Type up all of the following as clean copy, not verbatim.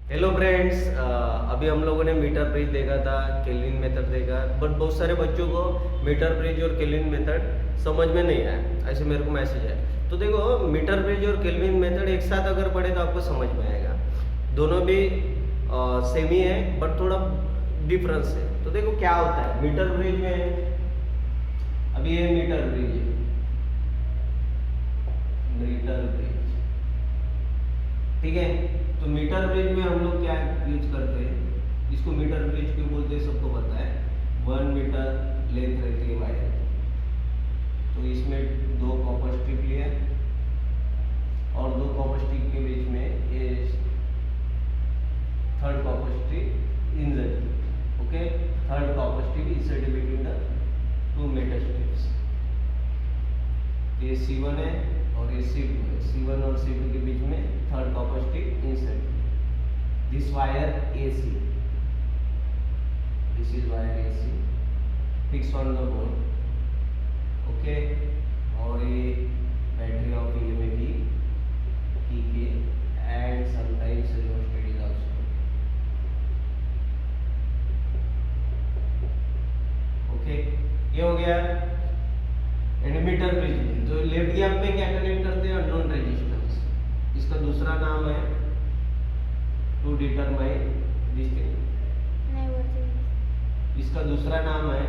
Hello friends, अभी हम लोगों ने मीटर ब्रिज देखा था, केल्विन मेथड देखा, बट बहुत सारे बच्चों को मीटर ब्रिज और केल्विन मेथड समझ में नहीं आया, ऐसे मेरे को मैसेज है। तो देखो, मीटर ब्रिज और केल्विन मेथड एक साथ अगर पढ़े तो आपको समझ में आएगा। दोनों भी सेम ही है बट थोड़ा डिफरेंस है। तो देखो क्या होता है मीटर ब्रिज में। अभी ये मीटर ब्रिज है, मीटर ब्रिज, ठीक है। तो मीटर ब्रिज में हम लोग क्या यूज करते हैं, इसको मीटर ब्रिज क्यों बोलते हैं सबको पता है। 1 मीटर लेंथ रहती है वायर, तो इसमें 2 कॉपर स्ट्रिप लिया और 2 कॉपर स्ट्रिप के बीच में ये third copper strip insert, okay. Third copper strip insert between the 2 metal strips. ये C1 है और ये C2 है। C1 और C2 के बीच में third copper strip insert. This wire AC, this is wire AC fix on the board, okay. और ये battery of EMAB PK and sometimes rheostat is also, okay. ये हो गया मीटर ब्रिज में। तो लेफ्ट गैप में क्या कनेक्ट करते हैं, अननोन रेजिस्टेंस। इसका दूसरा नाम है टू डिटरमाइन दिस थिंग, इसका दूसरा नाम है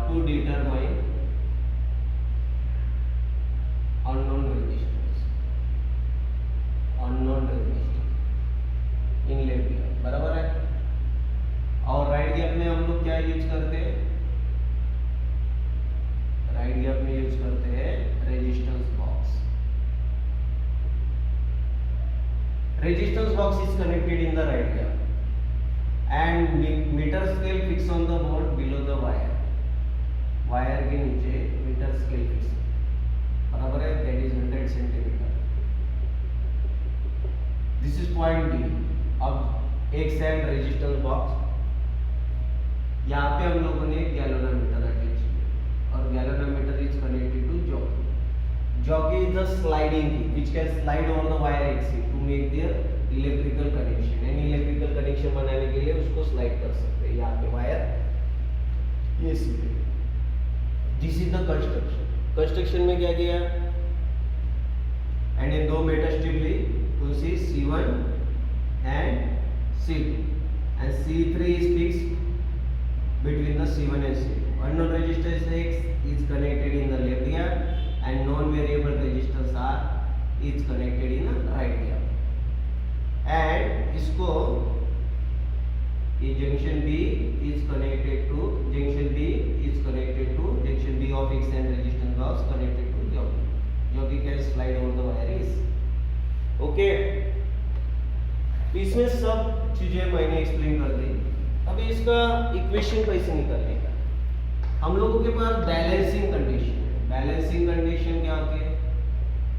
to determine unknown resistance, unknown resistance in left gap, बराबर है। और राइट गैप में हम लोग क्या यूज करते हैं, राइट गैप में यूज करते हैं resistance box. Resistance box is connected in the right gap and metre scale fix on the board below the wire. Wire के नीचे मीटर स्केल फिक्स, बराबर है, that is 100 centimetre. This is point D. अब एक side resistance box, यहाँ पे हम लोगों ने गैल्वेनोमीटर अटैच किया और galvanometer is connected to jockey. Jockey is the sliding key which can slide over the wire axis to make their electrical connection. And electrical connection बनाने के लिए उसको slide कर सकते हैं। यहाँ पे वायर ये सीधे। This is the construction. Construction में क्या किया? And ये 2 metal strip ली, उसी C1 and C2 and C3 is fixed between the C1 and C2. Unknown resistance X is connected in the left gap and non-variable resistance R is connected in the right gap. And इसको ये junction B is connected to junction B of X and resistance box connected to jockey. Jockey can slide over the wire is, okay. इसमें सब चीजें मैंने explain कर दी। अभी इसका equation कैसे निकालने का, हम लोगों के पास बैलेंसिंग कंडीशन। बैलेंसिंग कंडीशन क्या होती है,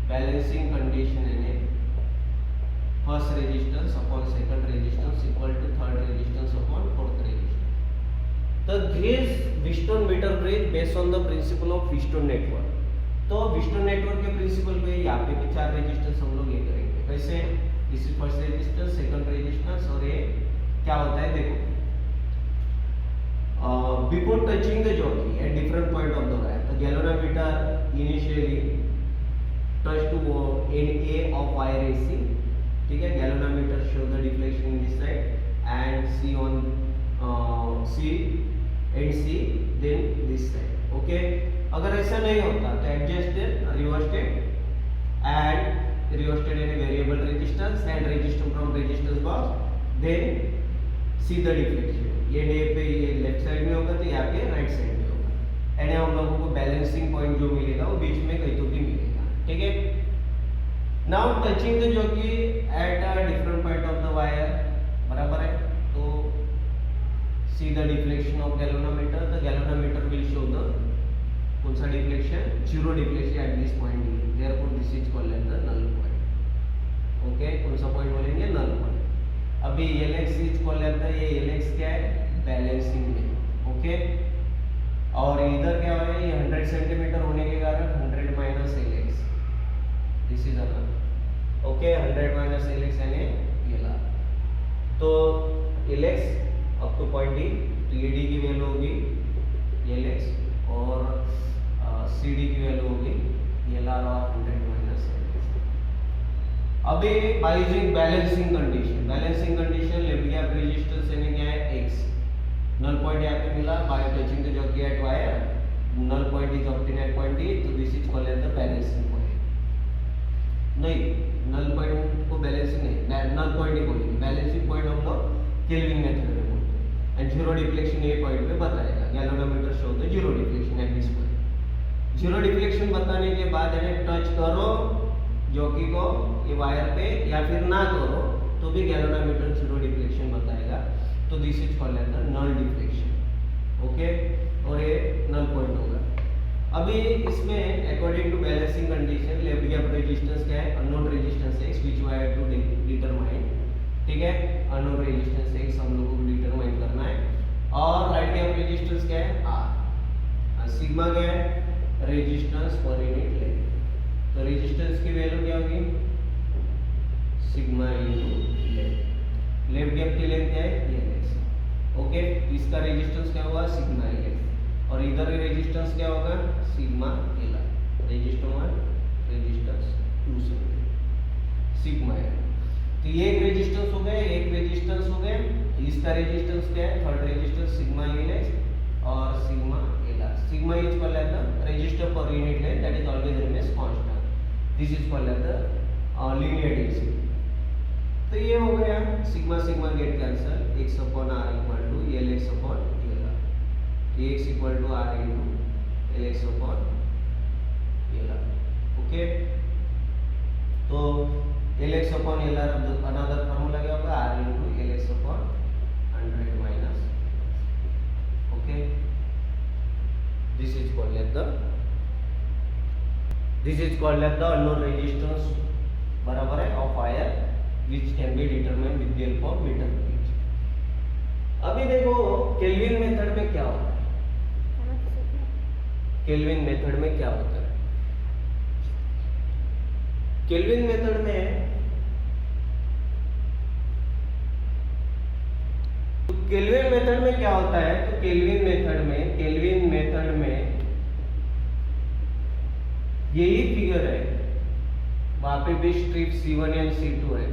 बैलेंसिंग कंडीशन यानी first resistance upon second resistance equal to third resistance upon fourth resistance. तो this Wheatstone meter bridge based on the principle of Wheatstone network. तो व्हीटस्टोन नेटवर्क के principle पे यहाँ पे भी 4 रेजिस्टेंस हम लोग ये करेंगे। कैसे, this is first resistance, second resistance और ये क्या होता है देखो। Before touching the jockey at different point of the wire, the galvanometer initially touched to end A of wire AC, ठीक है। galvanometer show the deflection in this side and C on C and C then this side, okay। अगर ऐसा नहीं होता तो adjust rheostat and rheostat in a variable resistance and resistance from resistance box, then see the deflection। ये day पे ये left side में होगा तो यहाँ पे राइट साइड में होगा। एंड हम लोगों को बैलेंसिंग पॉइंट जो मिलेगा वो बीच में कहीं तो भी मिलेगा, ठीक है। Now touching the jockey at a different point of the wire, बराबर है। तो see the deflection of galvanometer, the galvanometer will show the कौन सा deflection, 0 deflection at this point D, therefore this is called as the null point, okay. कौन सा point बोलेंगे, null point. अभी LX is called as the, ये LX क्या है, balancing में, ओके। और इधर क्या है, ये 100 सेंटीमीटर होने के कारण 100 minus LX, this is another, okay. 100 minus LX यानी ये तो LX up two point D, तो ये D की वैल्यू होगी LX और CD की वैल्यू होगी LR ऑफ 100 माइनस LX। अभी by using balancing condition left gap resistance यानी क्या है X, नल पॉइंट यहाँ पे मिला by touching the jockey at wire, null point is obtain at point D, तो this is called as the balancing point. नहीं, null point को balancing नहीं, नल पॉइंट ही बोलेंगे, बैलेंसिंग पॉइंट हम लोग केल्विन मेथड में बोलते हैं। एंड जीरो डिफ्लेक्शन ये पॉइंट पे बताएगा, galvanometer show the zero deflection at this point. Zero deflection बताने के बाद यानी टच करो जॉकी को ये वायर पे या फिर ना करो तो भी गैल्वेनोमीटर जीरो डिफ्लेक्शन बताएगा, तो this is called as the null deflection. Okay, और ये नल पॉइंट होगा। अभी इसमें according to balancing condition left gap resistance क्या है, unknown resistance X which we have to determine, ठीक है, अननोन रेजिस्टेंस X हम लोगों को डिटरमाइन करना है। और राइट गैप रेजिस्टेंस क्या है R, सिग्मा क्या है, रेजिस्टेंस पर यूनिट लेंथ, तो रेजिस्टेंस की वैल्यू क्या होगी sigma into length, left gap की लेंथ क्या है LX। ओके, इसका रेजिस्टेंस क्या होगा सिग्मा LX और इधर रेजिस्टेंस क्या होगा sigma LR, resistance 1 resistance 2 sigma L। तो ये एक रेजिस्टेंस हो गए, एक रेजिस्टेंस हो गए, इसका रेजिस्टेंस क्या है थर्ड रेजिस्टेंस सिग्मा LX और sigma LR। Sigma is called as the resistor per unit length that is always remains constant, this is called as the linear density. तो ये हो गया sigma sigma get cancel, x upon r equal to LX upon LR, x equal to r into LX upon LR। Okay, तो LX upon LR another formula क्या होगा r into LX upon 100 minus. Okay, this is called as the unknown resistance बराबर है of wire which can be determined with the help of meter gauge। अभी देखो kelvin method में क्या होता है, केल्विन मेथड में क्या होता है, केल्विन मेथड में केल्विन मेथड में क्या होता है, तो केल्विन मेथड में यही फिगर है, वहां पे भी स्ट्रिप C1 एंड C2 है,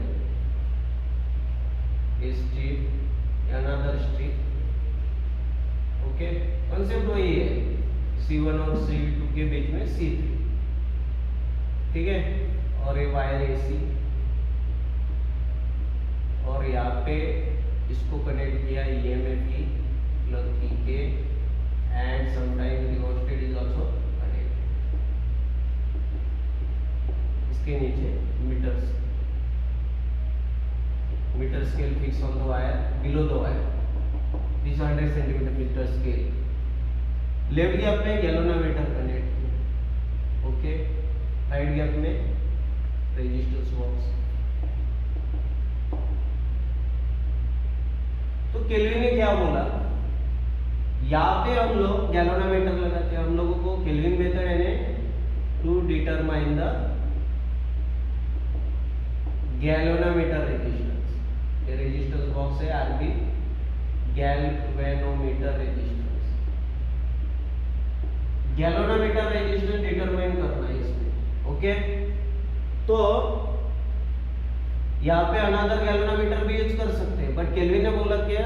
strip another strip. Okay, concept वही है, C1 और C2 के बीच में C3, ठीक है, और ये वायर AC और यहाँ पे इसको कनेक्ट किया EMF की plug PK and sometime rheostat is also connect, इसके नीचे metre scale fix on the wire below the wire, this 100 centimetre metre scale. Left gap में गैल्वेनोमीटर कनेक्ट किया, ओके, राइट गैप में रेजिस्टेंस बॉक्स। तो Kelvin ने क्या बोला, यहाँ पे हम लोग गैल्वेनोमीटर लगाते हैं, हम लोगों को केल्विन मेथड यानी to determine the galvanometer resistance, ये रेजिस्टेंस बॉक्स है RB, galvanometer resistance, galvanometer resistance determine करना है इसमें। ओके, तो यहाँ पे अनदर गैल्वेनोमीटर भी यूज कर सकते हैं, बट केल्विन ने बोला कि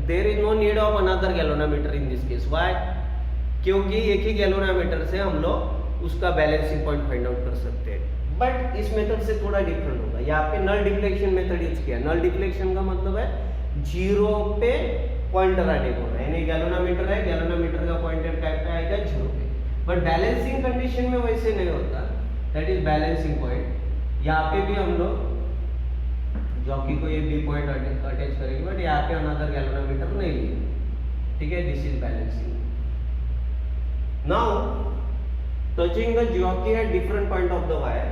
there is no need of another galvanometer in this case. Why? क्योंकि एक ही गैल्वेनोमीटर से हम लोग उसका बैलेंसिंग पॉइंट फाइंड आउट कर सकते हैं। बट इस मेथड से थोड़ा डिफरेंट होगा, यहाँ पे नल डिफ्लेक्शन मेथड यूज किया। नल डिफ्लेक्शन का मतलब है जीरो पे पॉइंटर आने को, यानी गैल्वेनोमीटर है, गैल्वेनोमीटर का पॉइंटर टाइप का आएगा जीरो पे। बट बैलेंसिंग कंडीशन में वैसे नहीं होता, दैट इज बैलेंसिंग पॉइंट। यहाँ पे भी हम लोग जॉकी को ये बी पॉइंट अटैच करेंगे, बट यहाँ पे अनदर गैल्वेनोमीटर नहीं लिया, ठीक है, this is balancing. Now touching the jockey at different point of the wire,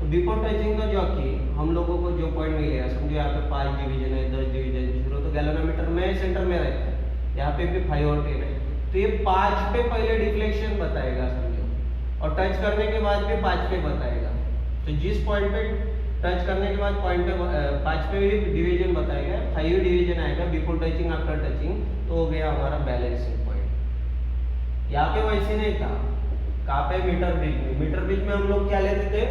तो बिफोर टचिंग द जॉकी हम लोगों को जो पॉइंट मिलेगा, समझो यहाँ पे 5 डिवीजन है, 10 डिवीजन, 0, तो गैल्वेनोमीटर में सेंटर में रहता है, यहाँ पे भी 5 और 10 है, तो ये 5 पे पहले डिफ्लेक्शन बताएगा समझो, और टच करने के बाद भी 5 पे बताएगा। तो जिस पॉइंट पे टच करने के बाद पॉइंट पे 5वें डिवीजन बताएगा, 5 डिवीजन आएगा बिफोर टचिंग आफ्टर टचिंग, तो हो गया हमारा बैलेंसिंग पॉइंट। यहाँ पे वैसे नहीं था, कहाँ पे मीटर ब्रिज में, मीटर ब्रिज में हम लोग क्या लेते थे,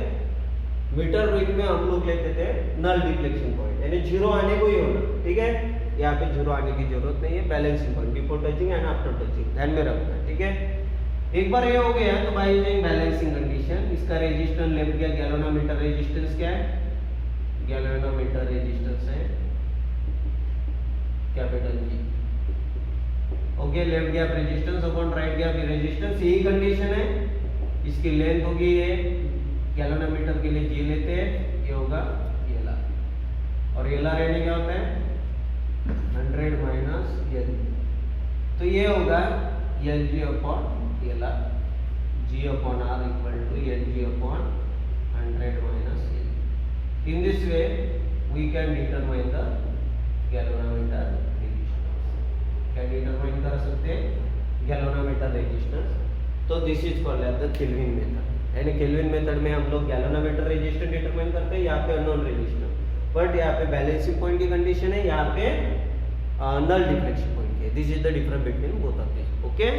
मीटर ब्रिज में हम लोग लेते थे नल डिफ्लेक्शन पॉइंट, यानी जीरो आने को ही होना, ठीक है। यहाँ पे जीरो आने की जरूरत नहीं है, balancing point before touching and after touching ध्यान में रखना है, ठीक है। एक बार ये हो गया तो बाय यूजिंग बैलेंसिंग कंडीशन इसका रेजिस्टेंस लेफ्ट गया, गैल्वेनोमीटर रेजिस्टेंस क्या है, गैल्वेनोमीटर रेजिस्टेंस है capital G, okay. Left gap resistance upon right gap resistance, यही कंडीशन है। इसकी लेंथ होगी ये, गैल्वेनोमीटर के लिए G लेते हैं, ये होगा LR, और LR यानी क्या होता है 100 माइनस L, तो ये होगा LG upon LR, G upon R equal to LG upon 100 minus L। In this way we can determine the galvanometer resistance, क्या determine कर सकते हैं galvanometer resistance। तो this is called as the Kelvin method, यानी Kelvin method में हम लोग galvanometer resistance determine करते हैं, यहाँ पे unknown resistance, बट यहाँ पे बैलेंसिंग पॉइंट की कंडीशन है, यहाँ पे null deflection point है। This is the difference between both of these, okay।